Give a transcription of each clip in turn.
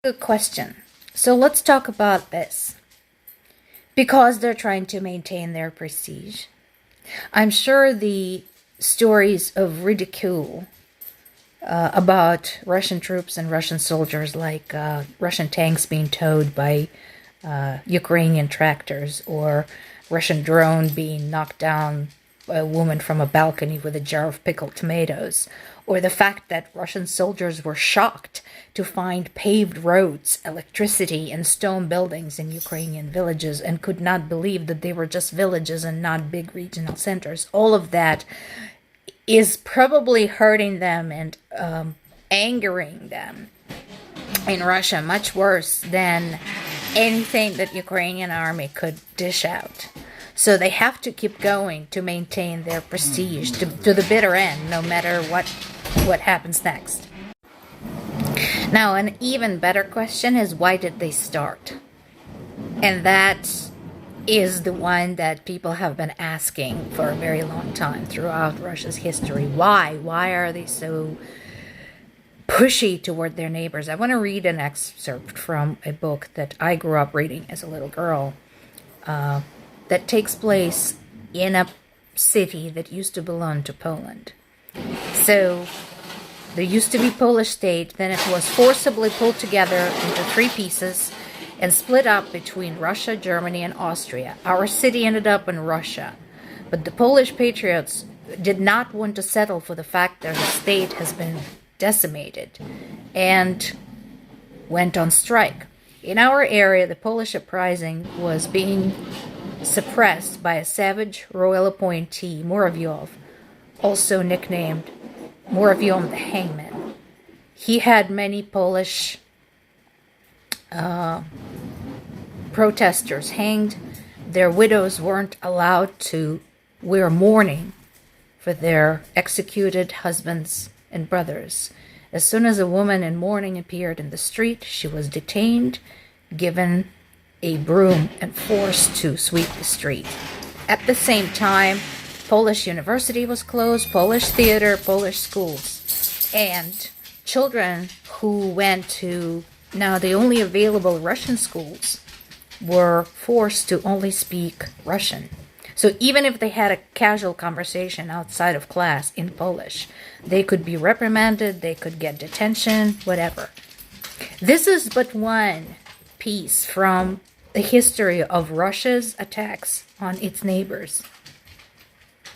Good question. So let's talk about this. Because they're trying to maintain their prestige, I'm sure the stories of ridicule about Russian troops and Russian soldiers, like Russian tanks being towed by Ukrainian tractors, or Russian drone being knocked down by a woman from a balcony with a jar of pickled tomatoes, or the fact that Russian soldiers were shocked to find paved roads, electricity, and stone buildings in Ukrainian villages and could not believe that they were just villages and not big regional centers. All of that is probably hurting them and angering them in Russia much worse than anything that Ukrainian army could dish out. So they have to keep going to maintain their prestige to the bitter end, no matter what happens next. Now, an even better question is, why did they start? And that is the one that people have been asking for a very long time throughout Russia's history. Why? Why are they so pushy toward their neighbors? I want to read an excerpt from a book that I grew up reading as a little girl that takes place in a city that used to belong to Poland. So there used to be Polish state, then it was forcibly pulled together into 3 pieces and split up between Russia, Germany, and Austria. Our city ended up in Russia, but the Polish patriots did not want to settle for the fact that the state has been decimated and went on strike. In our area, the Polish uprising was being suppressed by a savage royal appointee, Muravyov, also nicknamed Muravyon the Hangman. He had many Polish protesters hanged. Their widows weren't allowed to wear mourning for their executed husbands and brothers. As soon as a woman in mourning appeared in the street, she was detained, given a broom, and forced to sweep the street. At the same time, Polish university was closed, Polish theater, Polish schools, and children who went to now the only available Russian schools were forced to only speak Russian. So even if they had a casual conversation outside of class in Polish, they could be reprimanded, they could get detention, whatever. This is but one piece from the history of Russia's attacks on its neighbors.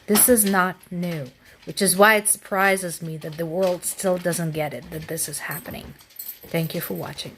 This is not new, which is why it surprises me that the world still doesn't get it, that this is happening. Thank you for watching.